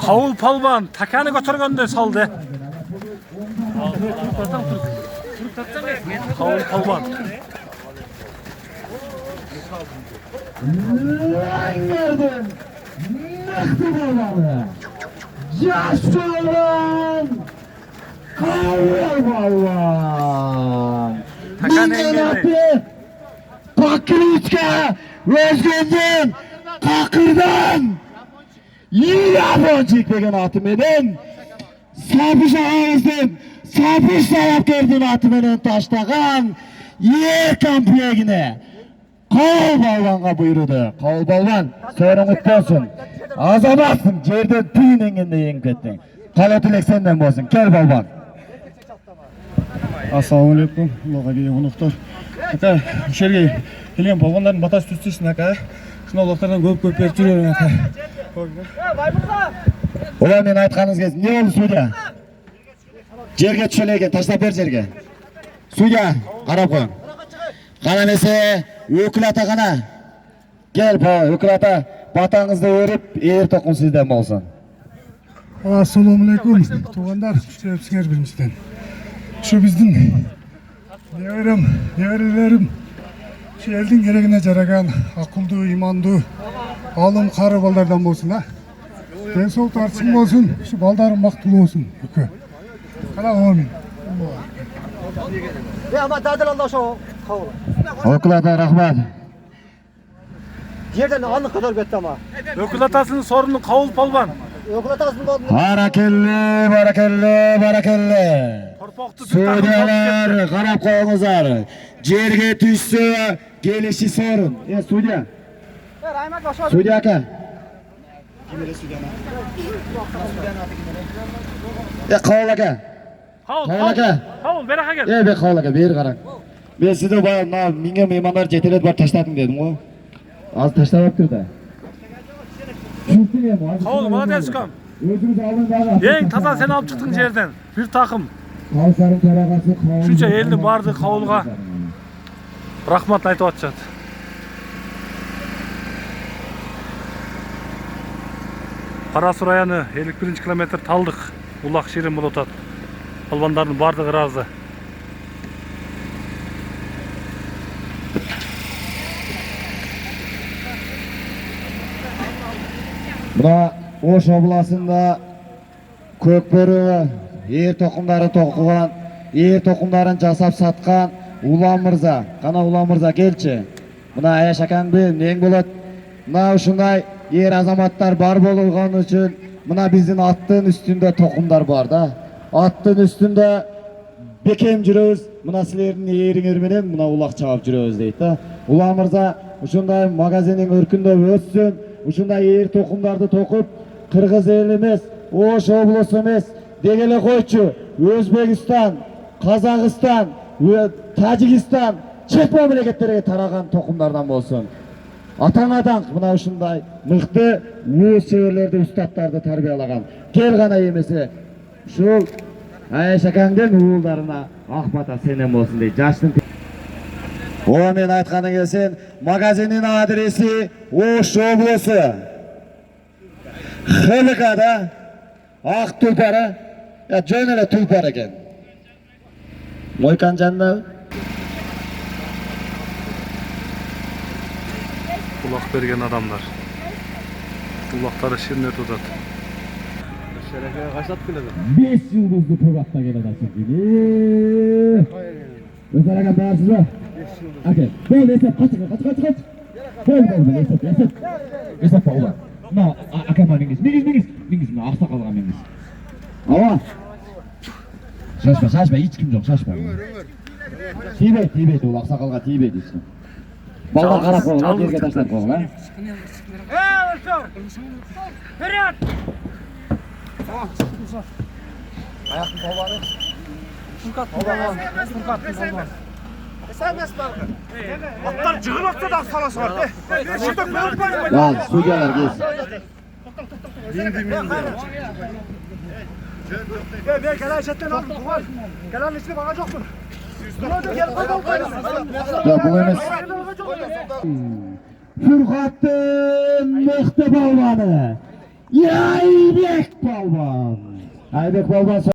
Kavul palvan takani götürgende saldı. Kavul palvan. Kavul palvan. Takani engeli. Pakiliçka Özgün'den Kakır'dan Yaponçik degen atı menen Sapış ağızdan Sapış tarafkerdin atı menen taştagan yer kampiyegine Kavul balvanға buyurdu. Kavul balvan sorumluluk olsun. Azamazsın жерден түйін енгенде еңіп кеттің. Қалай тілек сенден болсын. Кел балван. Ассалаумалейкум, Аллаға келген қонақтар. Ака, жерге келген балғандардың батасы түстесін ака. Шынаулықтардан көп беріп жүрген ака. Ола мен айтқаныңыз келсін. Не oldu судья? Жерге түшелеген, таштап бер жерге. Судья, қарап қойын. Қана несе, өкіл ата қана. Кел, өкіл ата, батаңызды өріп, ер тоқым сізден болсын. Ассалаумалейкум, туғандар, сіздер біріншіден. Şu bizden neverilerim şu elдің керегіне жараған ақылды, иманды, алым қары балдардан болсын, ha? Денсаулық артсын болсын, şu балдарым бақытлы болсын. Қана амин. Ama dadil Allah şu kavul. Өкіл ата, рахмат. Yerden anlık kadar betti ama. Ökül atasının sorunu kavul palvan. Okul atasının oldu. Barakelli. Torpaqtı Судьялар, қарап қойыңыздар. Жерге түссе, келеші сорын. Судья. Судья ака. Қауыл ака. Kavul beraqa gel. Қауыл ака, бері қараң. Мен сізді менге меймандар жетелет бар таштадым дедім ғой. Az taşlamak da. Kavul молодец kam. Ең таза sen alıp çıktın жерден. Bir takım. Şunca elini bardı kavulga. Rahmat aytып atışat. Қарасу районы 51 километр талдық. Улақ шерен болып отады. Балбандардың бардығы разы. Mına Oş oblasında kökbörü, ер тоқымдары тоқыған, ер тоқымдарын жасап сатқан Улан Мырза. Қана Улан Мырза келші. Мына Аяш акаңды нең болады? Мына ушундай ер азаматтар бар болған үшін мына біздің аттың үстінде тоқымдар бар да. Аттың үстінде бекем жүрөбүз. Мына силердин ериңер менен мына улак чабып жүрөбүз дейт. Улан Мырза ушундай магазинин өркүндө өссүн. Ушундай ер тоқымдарды тоқып, Кыргыз эл эмес, Ош облусу эмес, дегеле койчу, Өзбекстан, Казакстан, Тажикстан, чет мамлекеттерге тараган тоқымдардан болсун. Атаңадан мына ушундай мыкты өз шеберлерди, устаттарды тарбиялаган. Кел гана эмесе, ушул Аяш акаңдын уулдарына ак бата сенен болсун дейт. Жаштын Ола мен айтқаны келсен, магазинин адреси Ош облысы. Хылыкада ақ тұлпары, жөн эле тұлпар екен. Мойкан жанында. Kulak bergen adamlar. Kulakları şirinlet uzat. Şerefe kaçlat bile. 5 yıldızlı programda gelen açıkçası. Özerken beğensiz mi? Okey. Bol Esep kaç. Bol Esep bol. No, akama mingiz. No, aksa kalgan mingiz. Ama. Şaşma, hiç kim yok, şaşma. Tibet, o aksa kalga tibet işte. Ballar karap olun, yerge taşlar olun ha. Ferhat! Ayaklı kolları. Furkat. Serbest balkı. Atlar cığın atsa da salası var. Lan, suygalar gelsin. Gel Ayşet'ten al. Gelen ismi bana çoktur. Ya bu emes. Furkat'ın mıhtı balvanı. Aybek Balban. Aybek Balban